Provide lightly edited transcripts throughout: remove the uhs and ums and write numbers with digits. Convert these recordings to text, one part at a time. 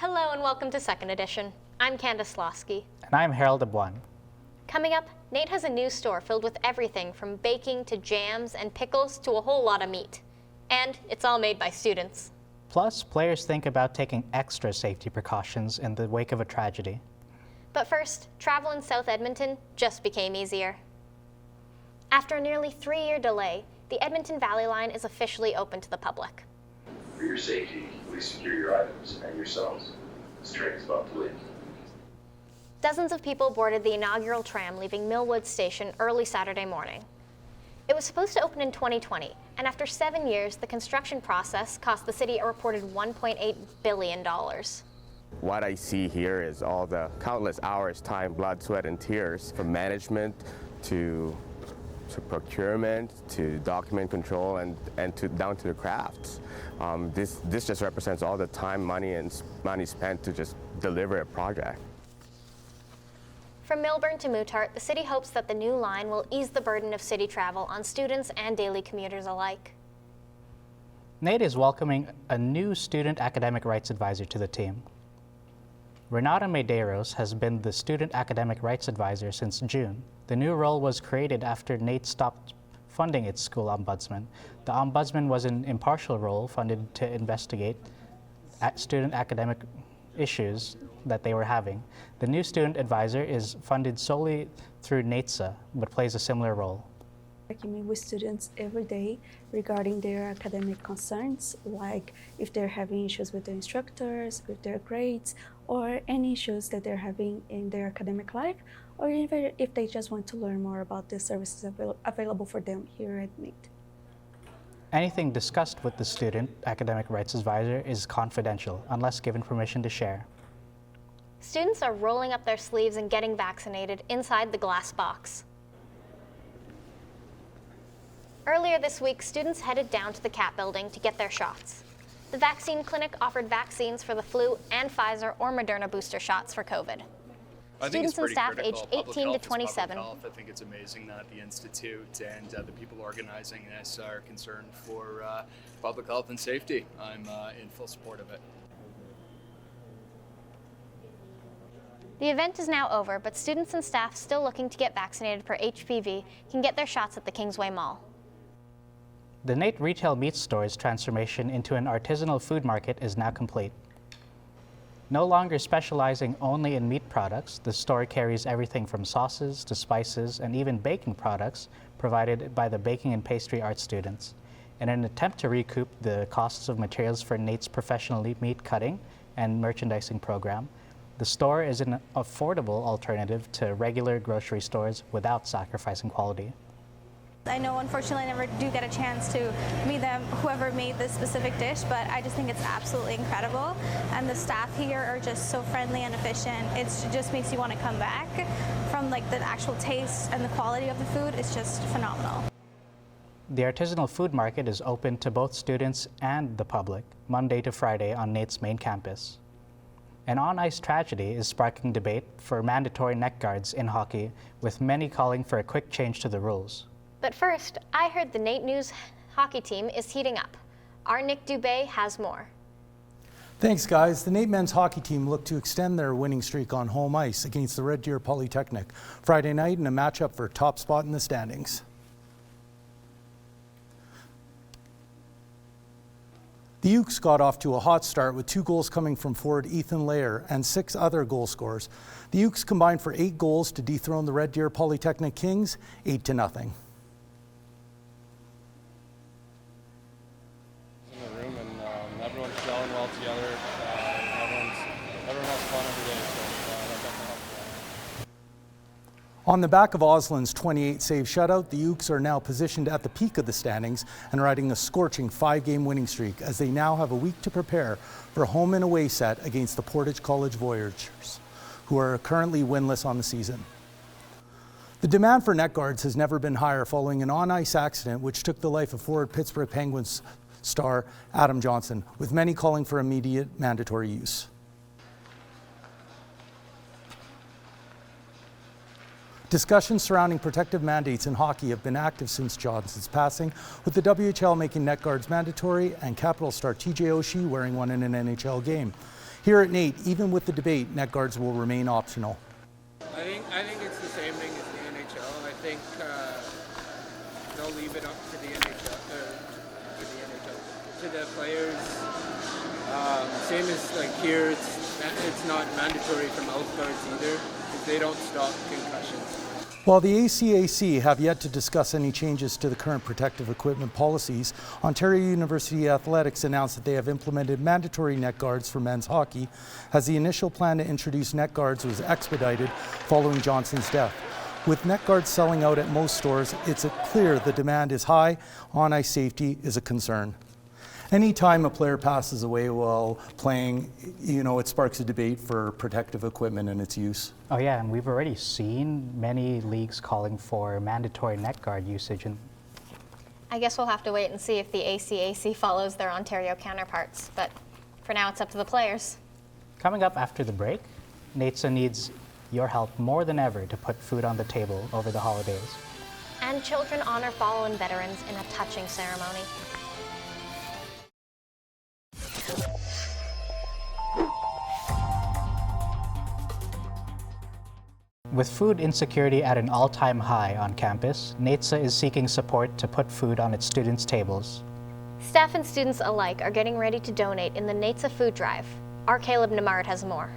Hello and welcome to Second Edition. I'm Candace Slosky. And I'm Harold Abwan. Coming up, Nate has a new store filled with everything from baking to jams and pickles to a whole lot of meat. And it's all made by students. Plus, players think about taking extra safety precautions in the wake of a tragedy. But first, travel in South Edmonton just became easier. After a nearly 3-year delay, the Edmonton Valley Line is officially open to the public. For your safety, please secure your items and yourselves. This train is about to leave. Dozens of people boarded the inaugural tram leaving Millwood Station early Saturday morning. It was supposed to open in 2020, and after 7 years, the construction process cost the city a reported $1.8 billion. What I see here is all the countless hours, time, blood, sweat, and tears from management to procurement to document control and down to the crafts. This just represents all the time, money spent to just deliver a project. From Millburn to Mootart, the city hopes that the new line will ease the burden of city travel on students and daily commuters alike. Nate is welcoming a new student academic rights advisor to the team. Renata Medeiros has been the student academic rights advisor since June. The new role was created after Nate stopped funding its school ombudsman. The ombudsman was an impartial role funded to investigate student academic issues that they were having. The new student advisor is funded solely through NATSA, but plays a similar role. Working with students every day regarding their academic concerns, like if they're having issues with the instructors, with their grades, or any issues that they're having in their academic life, or even if they just want to learn more about the services available for them here at NATE. Anything discussed with the student academic rights advisor is confidential unless given permission to share. Students are rolling up their sleeves and getting vaccinated inside the glass box. Earlier this week, students headed down to the CAP building to get their shots. The vaccine clinic offered vaccines for the flu and Pfizer or Moderna booster shots for COVID. Students and staff aged 18 to 27. I think it's amazing that the Institute and the people organizing this are concerned for public health and safety. I'm in full support of it. The event is now over, but students and staff still looking to get vaccinated for HPV can get their shots at the Kingsway Mall. The Nate Retail Meat Store's transformation into an artisanal food market is now complete. No longer specializing only in meat products, the store carries everything from sauces to spices and even baking products provided by the baking and pastry art students. In an attempt to recoup the costs of materials for Nate's professional meat cutting and merchandising program, the store is an affordable alternative to regular grocery stores without sacrificing quality. I know, unfortunately, I never do get a chance to meet them, whoever made this specific dish, but I just think it's absolutely incredible. And the staff here are just so friendly and efficient. It just makes you want to come back. From like the actual taste and the quality of the food, it's just phenomenal. The artisanal food market is open to both students and the public, Monday to Friday on Nate's main campus. An on-ice tragedy is sparking debate for mandatory neck guards in hockey, with many calling for a quick change to the rules. But first, I heard the Nate News hockey team is heating up. Our Nick Dubé has more. Thanks, guys. The Nate men's hockey team looked to extend their winning streak on home ice against the Red Deer Polytechnic Friday night in a matchup for top spot in the standings. The Ukes got off to a hot start with 2 goals coming from forward Ethan Lair and 6 other goal scorers. The Ukes combined for 8 goals to dethrone the Red Deer Polytechnic Kings 8-0. Everyone's gelling well together. Everyone has fun every day, so that definitely helps. On the back of Oslin's 28-save shutout, the Ukes are now positioned at the peak of the standings and riding a scorching 5-game winning streak as they now have a week to prepare for a home and away set against the Portage College Voyageurs, who are currently winless on the season. The demand for net guards has never been higher following an on-ice accident which took the life of forward Pittsburgh Penguins star Adam Johnson, with many calling for immediate mandatory use. Discussions surrounding protective mandates in hockey have been active since Johnson's passing, with the WHL making net guards mandatory and Capital star TJ Oshie wearing one in an NHL game. Here at NAIT, even with the debate, neck guards will remain optional. I think it's the same thing as the NHL. I think they'll leave it up to the NHL, to the players. Same as like here, it's not mandatory for mouth guards either, because they don't stop concussions. While the ACAC have yet to discuss any changes to the current protective equipment policies, Ontario University Athletics announced that they have implemented mandatory neck guards for men's hockey, as the initial plan to introduce neck guards was expedited following Johnson's death. With neck guards selling out at most stores, it's clear the demand is high. On-ice safety is a concern. Anytime a player passes away while playing, it sparks a debate for protective equipment and its use. Oh yeah, and we've already seen many leagues calling for mandatory neck guard usage. And I guess we'll have to wait and see if the ACAC follows their Ontario counterparts, but for now it's up to the players. coming up after the break, NAITSA needs your help more than ever to put food on the table over the holidays. And children honor fallen veterans in a touching ceremony. With food insecurity at an all-time high on campus, NAITSA is seeking support to put food on its students' tables. Staff and students alike are getting ready to donate in the NAITSA Food Drive. Our Caleb Namard has more.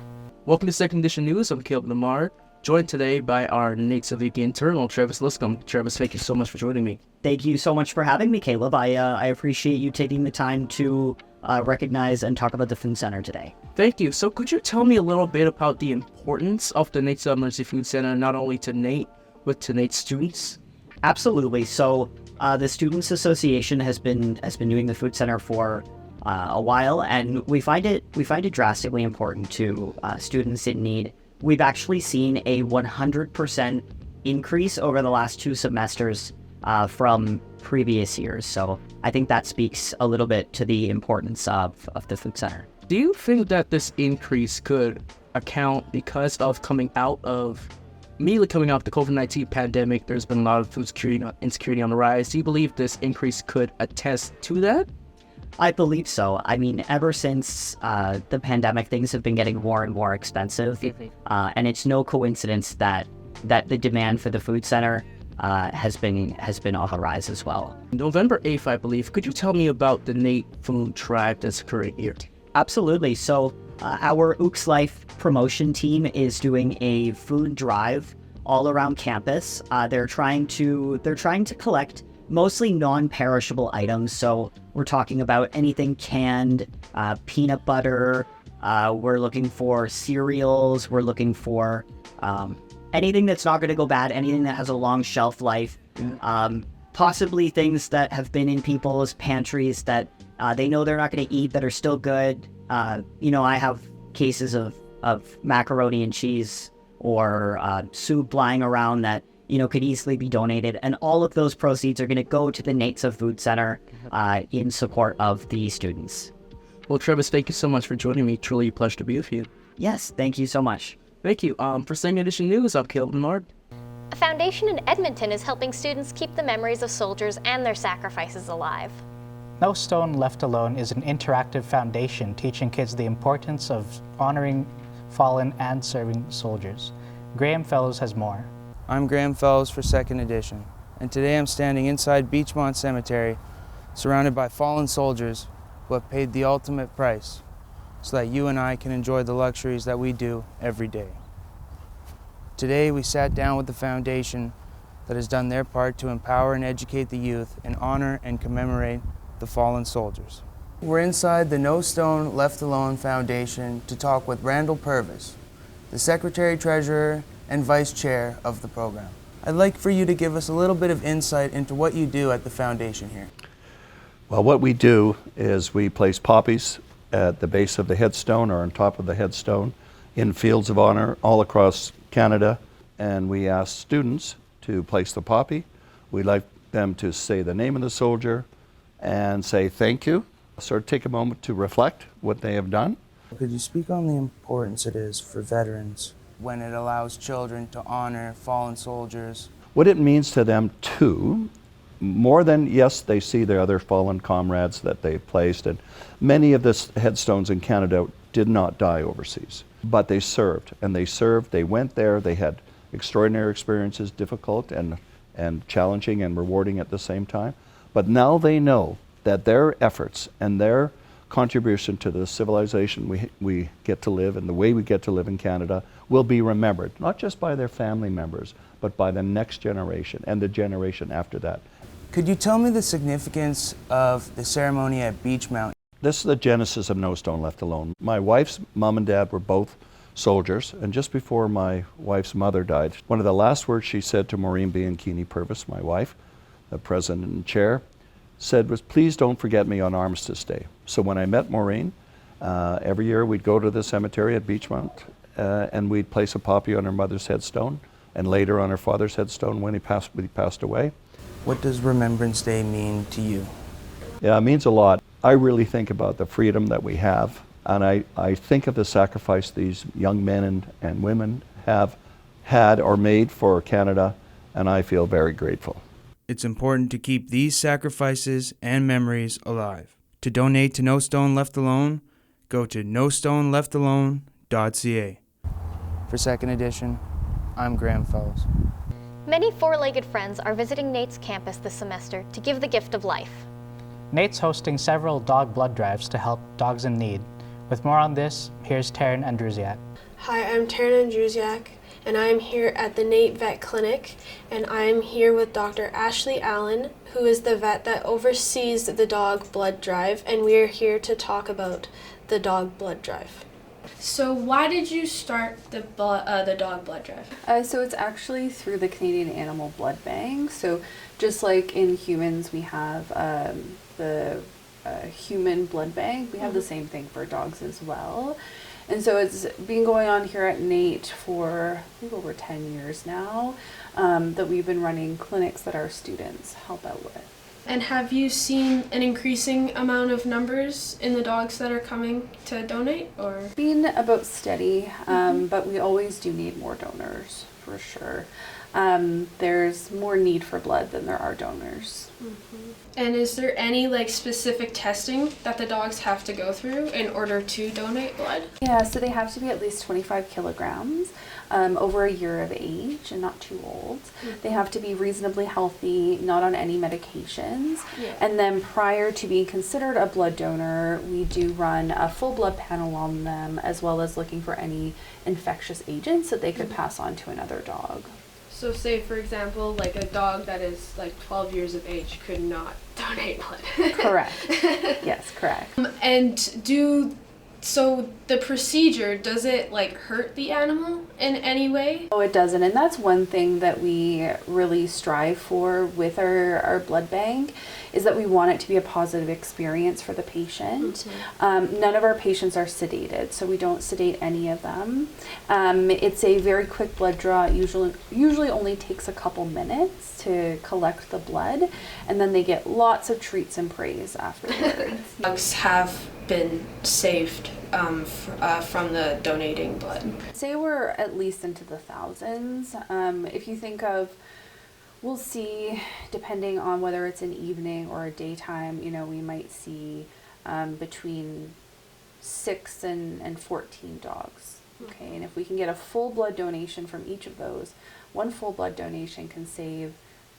Welcome to Second Edition News. I'm Caleb Namard, joined today by our NAITSA VP Internal, Travis Liscombe. Travis, thank you so much for joining me. Thank you so much for having me, Caleb. I appreciate you taking the time to recognize and talk about the Food Center today. Thank you. So could you tell me a little bit about the importance of the NAITSA Emergency Food Center, not only to NAIT, but to NAIT students? Absolutely. So the Students Association has been doing the Food Center for a while, and we find it drastically important to students in need. We've actually seen a 100% increase over the last 2 semesters from previous years. So I think that speaks a little bit to the importance of the Food Center. Do you think that this increase could account because of immediately coming out of the COVID-19 pandemic, there's been a lot of food insecurity on the rise. Do you believe this increase could attest to that? I believe so. I mean, ever since the pandemic, things have been getting more and more expensive. And it's no coincidence that the demand for the Food Center has been on the rise as well. November 8th, I believe. Could you tell me about the NAIT Food Drive that's occurring here? Absolutely. So our Ooks Life promotion team is doing a food drive all around campus. They're trying to collect mostly non-perishable items. So we're talking about anything canned, peanut butter. We're looking for cereals. We're looking for anything that's not going to go bad, anything that has a long shelf life, possibly things that have been in people's pantries that they know they're not going to eat that are still good. I have cases of macaroni and cheese or soup lying around that could easily be donated, and all of those proceeds are going to go to the NAITSA Food Center in support of the students. Well, Travis, thank you so much for joining me. Truly a pleasure to be with you. Yes, thank you so much. Thank you. For Second Edition News, I'm Caleb Namard. A foundation in Edmonton is helping students keep the memories of soldiers and their sacrifices alive. No Stone Left Alone is an interactive foundation teaching kids the importance of honoring fallen and serving soldiers. Graham Fellows has more. I'm Graham Fellows for Second Edition, and today I'm standing inside Beachmont Cemetery, surrounded by fallen soldiers who have paid the ultimate price so that you and I can enjoy the luxuries that we do every day. Today we sat down with the foundation that has done their part to empower and educate the youth and honor and commemorate the fallen soldiers. We're inside the No Stone Left Alone Foundation to talk with Randall Purvis, the Secretary Treasurer and Vice Chair of the program. I'd like for you to give us a little bit of insight into what you do at the foundation here. Well, what we do is we place poppies at the base of the headstone or on top of the headstone in fields of honor all across Canada, and we ask students to place the poppy. We like them to say the name of the soldier and say thank you. Sort of take a moment to reflect what they have done. Could you speak on the importance it is for veterans when it allows children to honor fallen soldiers? What it means to them too more than, yes, they see their other fallen comrades that they've placed, and many of the headstones in Canada did not die overseas, but they served, they went there, they had extraordinary experiences, difficult and challenging and rewarding at the same time. But now they know that their efforts and their contribution to the civilization we get to live and the way we get to live in Canada will be remembered, not just by their family members, but by the next generation and the generation after that. Could you tell me the significance of the ceremony at Beachmount? This is the genesis of No Stone Left Alone. My wife's mom and dad were both soldiers, and just before my wife's mother died, one of the last words she said to Maureen Bianchini Purvis, my wife, the president and chair, said was, "Please don't forget me on Armistice Day." So when I met Maureen, every year we'd go to the cemetery at Beachmount and we'd place a poppy on her mother's headstone and later on her father's headstone when he passed away. What does Remembrance Day mean to you? Yeah, it means a lot. I really think about the freedom that we have, and I think of the sacrifice these young men and women have had or made for Canada, and I feel very grateful. It's important to keep these sacrifices and memories alive. To donate to No Stone Left Alone, go to nostoneleftalone.ca. For Second Edition, I'm Graham Fellows. Many four-legged friends are visiting Nate's campus this semester to give the gift of life. Nate's hosting several dog blood drives to help dogs in need. With more on this, here's Taryn Andrusiak. Hi, I'm Taryn Andrusiak, and I am here at the Nate Vet Clinic, and I am here with Dr. Ashley Allen, who is the vet that oversees the dog blood drive, and we are here to talk about the dog blood drive. So why did you start the dog blood drive? So it's actually through the Canadian Animal Blood Bank. So just like in humans we have the human blood bank, we have the same thing for dogs as well. And so it's been going on here at Nate for I think over 10 years now, that we've been running clinics that our students help out with. And have you seen an increasing amount of numbers in the dogs that are coming to donate, or? It's been about steady, but we always do need more donors, for sure. There's more need for blood than there are donors. And is there any specific testing that the dogs have to go through in order to donate blood? Yeah, so they have to be at least 25 kilograms, over a year of age and not too old. They have to be reasonably healthy, not on any medications. And then prior to being considered a blood donor, we do run a full blood panel on them, as well as looking for any infectious agents that they could pass on to another dog. So say, for example, a dog that is 12 years of age could not donate blood. Correct. Yes, correct. So the procedure, does it hurt the animal in any way? Oh, it doesn't, and that's one thing that we really strive for with our blood bank, is that we want it to be a positive experience for the patient. None of our patients are sedated, so we don't sedate any of them. It's a very quick blood draw. It usually only takes a couple minutes to collect the blood, and then they get lots of treats and praise afterwards. Dogs have been saved from the donating blood. Say we're at least into the thousands. If you think of, we'll see, depending on whether it's an evening or a daytime, we might see between 6 and 14 dogs. Okay, and if we can get a full blood donation from each of those, one full blood donation can save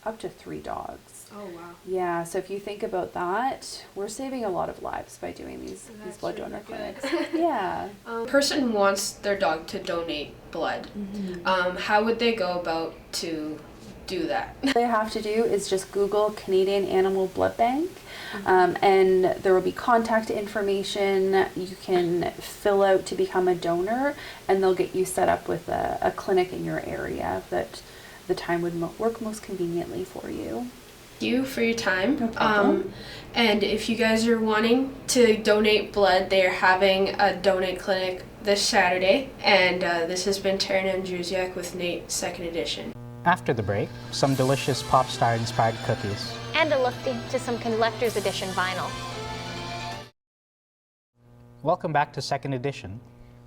up to 3 dogs. Oh, wow. Yeah, so if you think about that, we're saving a lot of lives by doing these blood donor clinics. Yeah. Person wants their dog to donate blood. How would they go about to do that? All they have to do is just Google Canadian Animal Blood Bank, and there will be contact information. You can fill out to become a donor, and they'll get you set up with a clinic in your area that the time would work most conveniently for you. Thank you for your time. No problem. And if you guys are wanting to donate blood, they are having a donate clinic this Saturday. And this has been Taryn Andrusiak with Nate, Second Edition. After the break, some delicious pop star inspired cookies. And a look into some collector's edition vinyl. Welcome back to Second Edition.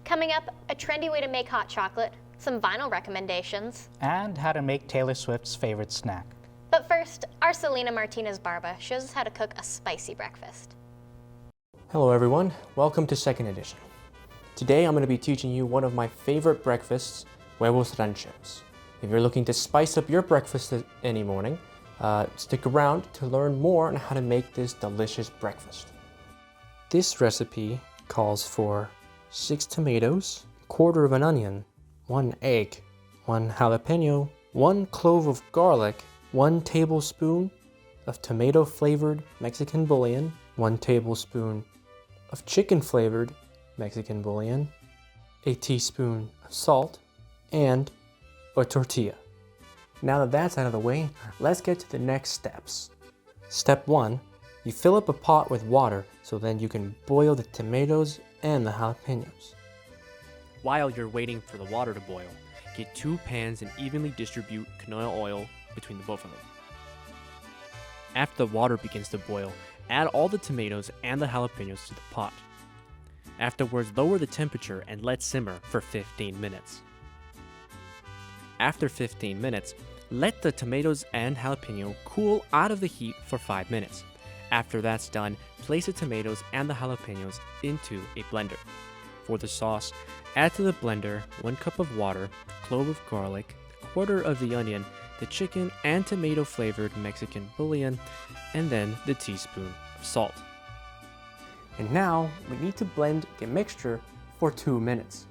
Coming up, a trendy way to make hot chocolate, some vinyl recommendations, and how to make Taylor Swift's favorite snack. But first, our Selena Martinez-Barba shows us how to cook a spicy breakfast. Hello everyone, welcome to Second Edition. Today I'm going to be teaching you one of my favorite breakfasts, huevos rancheros. If you're looking to spice up your breakfast any morning, stick around to learn more on how to make this delicious breakfast. This recipe calls for 6 tomatoes, 1/4 of an onion, 1 egg, 1 jalapeno, 1 clove of garlic, 1 tablespoon of tomato-flavored Mexican bouillon, 1 tablespoon of chicken-flavored Mexican bouillon, a teaspoon of salt, and a tortilla. Now that that's out of the way, let's get to the next steps. Step 1, you fill up a pot with water so then you can boil the tomatoes and the jalapenos. While you're waiting for the water to boil, get 2 pans and evenly distribute canola oil between the both of them. After the water begins to boil, add all the tomatoes and the jalapenos to the pot. Afterwards, lower the temperature and let simmer for 15 minutes. After 15 minutes, let the tomatoes and jalapeno cool out of the heat for 5 minutes. After that's done, place the tomatoes and the jalapenos into a blender. For the sauce, add to the blender 1 cup of water, clove of garlic, 1/4 of the onion, the chicken and tomato flavored Mexican bouillon, and then the teaspoon of salt. And now we need to blend the mixture for 2 minutes.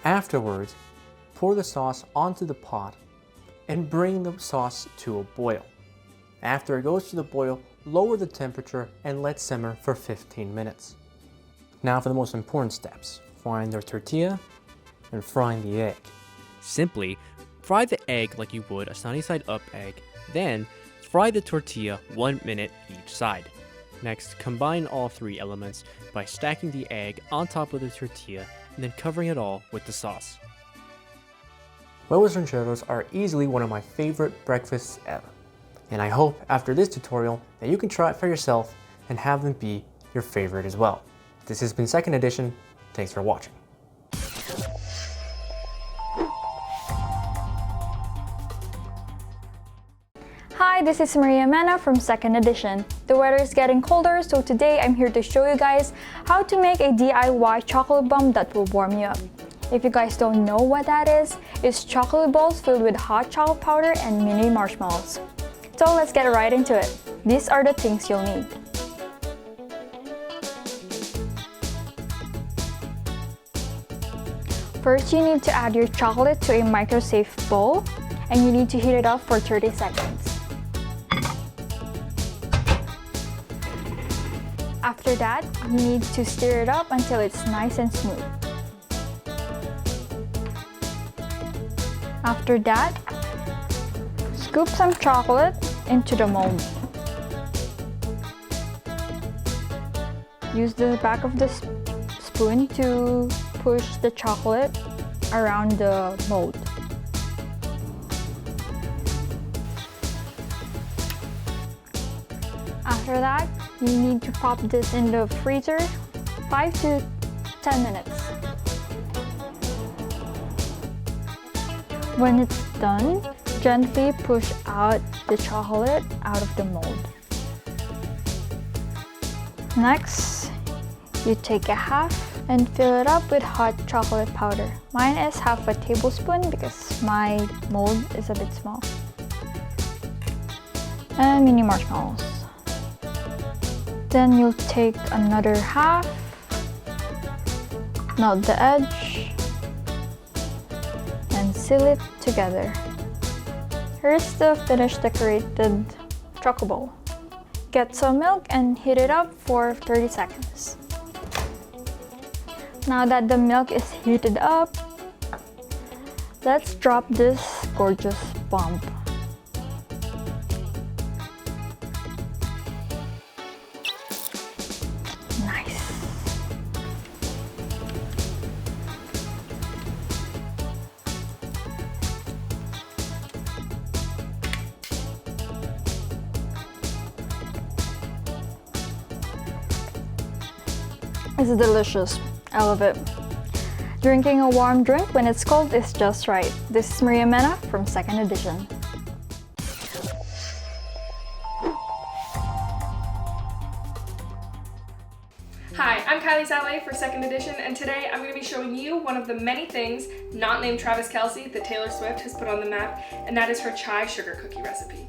Afterwards, pour the sauce onto the pot and bring the sauce to a boil. After it goes to the boil, lower the temperature and let simmer for 15 minutes. Now for the most important steps, frying the tortilla and frying the egg. Simply fry the egg like you would a sunny side up egg, then fry the tortilla 1 minute each side. Next, combine all 3 elements by stacking the egg on top of the tortilla and then covering it all with the sauce. Huevos rancheros are easily one of my favorite breakfasts ever, and I hope after this tutorial that you can try it for yourself and have them be your favorite as well. This has been Second Edition. Thanks for watching. Hi, this is Maria Mena from Second Edition. The weather is getting colder, so today I'm here to show you guys how to make a DIY chocolate bomb that will warm you up. If you guys don't know what that is, it's chocolate balls filled with hot chocolate powder and mini marshmallows. So let's get right into it. These are the things you'll need. First, you need to add your chocolate to a microsafe bowl, and you need to heat it up for 30 seconds. After that, you need to stir it up until it's nice and smooth. After that, scoop some chocolate into the mold. Use the back of the spoon to push the chocolate around the mold. After that, you need to pop this in the freezer 5 to 10 minutes. When it's done, gently push out the chocolate out of the mold. Next, you take a half and fill it up with hot chocolate powder. Mine is half a tablespoon because my mold is a bit small. And mini marshmallows. Then you'll take another half, melt the edge, and seal it together. Here's the finished decorated choco bowl. Get some milk and heat it up for 30 seconds. Now that the milk is heated up, let's drop this gorgeous bomb. Nice. It's delicious. I love it. Drinking a warm drink when it's cold is just right. This is Maria Mena from 2nd Edition. Hi, I'm Kylie Saleh for 2nd Edition, and today I'm going to be showing you one of the many things not named Travis Kelce that Taylor Swift has put on the map, and that is her chai sugar cookie recipe.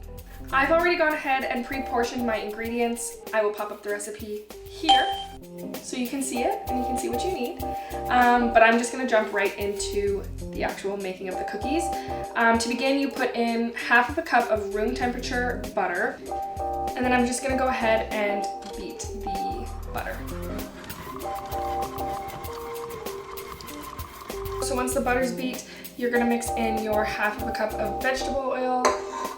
I've already gone ahead and pre-portioned my ingredients. I will pop up the recipe here so you can see it and you can see what you need. But I'm just going to jump right into the actual making of the cookies. To begin, you put in half of a cup of room temperature butter, and then I'm just going to go ahead and beat the butter. So once the butter's beat, you're gonna mix in your half of a cup of vegetable oil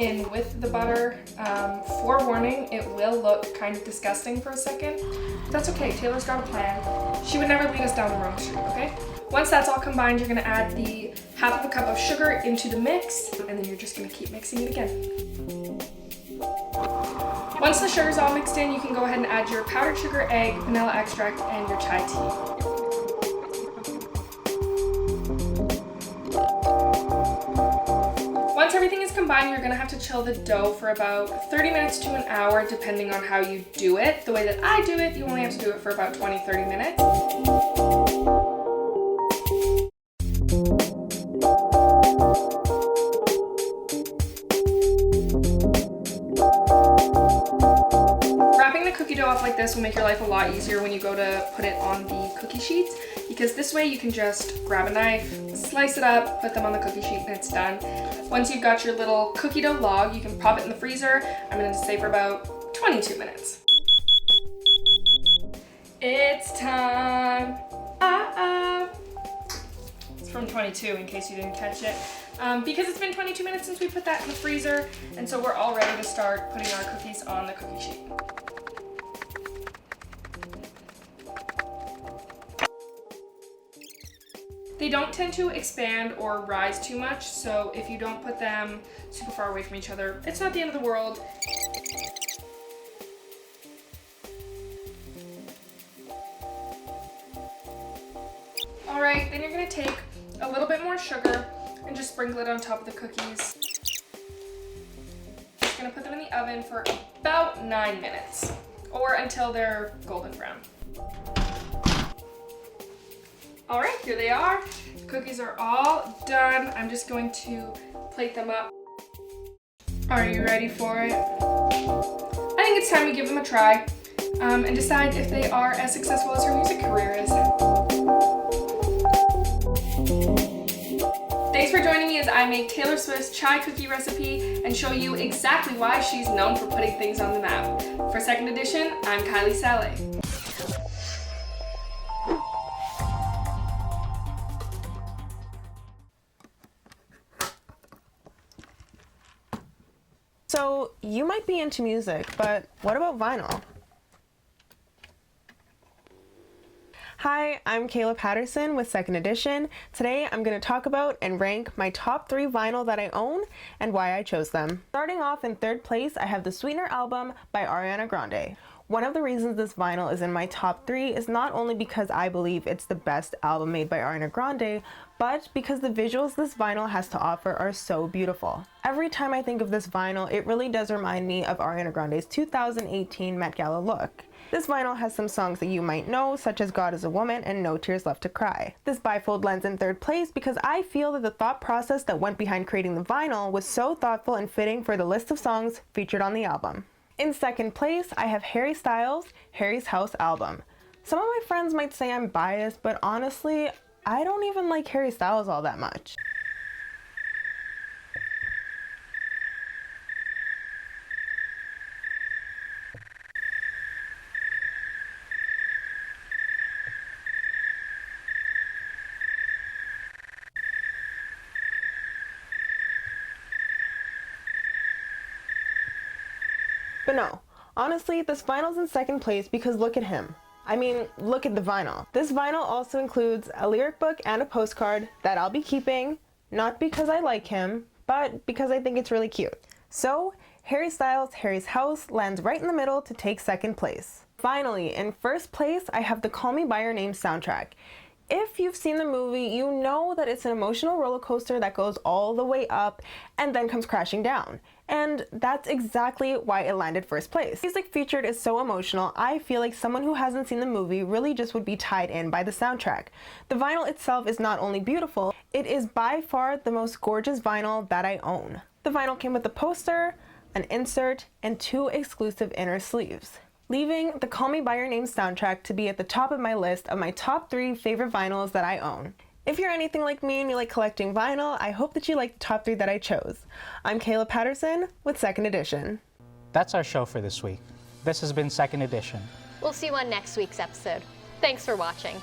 in with the butter. Forewarning, it will look kind of disgusting for a second. But that's okay, Taylor's got a plan. She would never lead us down the wrong street, okay? Once that's all combined, you're gonna add the half of a cup of sugar into the mix, and then you're just gonna keep mixing it again. Once the sugar's all mixed in, you can go ahead and add your powdered sugar, egg, vanilla extract, and your chai tea. Once everything is combined, you're gonna have to chill the dough for about 30 minutes to an hour, depending on how you do it. The way that I do it, you only have to do it for about 20-30 minutes. Wrapping the cookie dough up like this will make your life a lot easier when you go to put it on the cookie sheets, because this way you can just grab a knife, slice it up, put them on the cookie sheet, and it's done. Once you've got your little cookie dough log, you can pop it in the freezer. I'm going to say for about 22 minutes. It's time. It's from 22 in case you didn't catch it. Because it's been 22 minutes since we put that in the freezer, and so we're all ready to start putting our cookies on the cookie sheet. They don't tend to expand or rise too much, so if you don't put them super far away from each other, it's not the end of the world. All right, then you're gonna take a little bit more sugar and just sprinkle it on top of the cookies. Just gonna put them in the oven for about 9 minutes, or until they're golden brown. All right, here they are. The cookies are all done. I'm just going to plate them up. Are you ready for it? I think it's time to give them a try and decide if they are as successful as her music career is. Thanks for joining me as I make Taylor Swift's chai cookie recipe and show you exactly why she's known for putting things on the map. For 2nd Edition, I'm Kylie Saleh. So, you might be into music, but what about vinyl? Hi, I'm Kayla Patterson with 2nd Edition. Today I'm going to talk about and rank my top 3 vinyl that I own and why I chose them. Starting off in 3rd place, I have the Sweetener album by Ariana Grande. One of the reasons this vinyl is in my top 3 is not only because I believe it's the best album made by Ariana Grande, but because the visuals this vinyl has to offer are so beautiful. Every time I think of this vinyl, it really does remind me of Ariana Grande's 2018 Met Gala look. This vinyl has some songs that you might know, such as God is a Woman and No Tears Left to Cry. This bifold lands in 3rd place because I feel that the thought process that went behind creating the vinyl was so thoughtful and fitting for the list of songs featured on the album. In 2nd place, I have Harry Styles' Harry's House album. Some of my friends might say I'm biased, but honestly, I don't even like Harry Styles all that much. But no, honestly, this vinyl's in 2nd place because look at him. I mean, look at the vinyl. This vinyl also includes a lyric book and a postcard that I'll be keeping, not because I like him, but because I think it's really cute. So, Harry Styles' Harry's House lands right in the middle to take 2nd place. Finally, in 1st place, I have the Call Me By Your Name soundtrack. If you've seen the movie, you know that it's an emotional roller coaster that goes all the way up and then comes crashing down. And that's exactly why it landed first place. The music featured is so emotional, I feel like someone who hasn't seen the movie really just would be tied in by the soundtrack. The vinyl itself is not only beautiful, it is by far the most gorgeous vinyl that I own. The vinyl came with a poster, an insert, and 2 exclusive inner sleeves, leaving the Call Me By Your Name soundtrack to be at the top of my list of my top 3 favorite vinyls that I own. If you're anything like me and you like collecting vinyl, I hope that you like the top 3 that I chose. I'm Kayla Patterson with Second Edition. That's our show for this week. This has been Second Edition. We'll see you on next week's episode. Thanks for watching.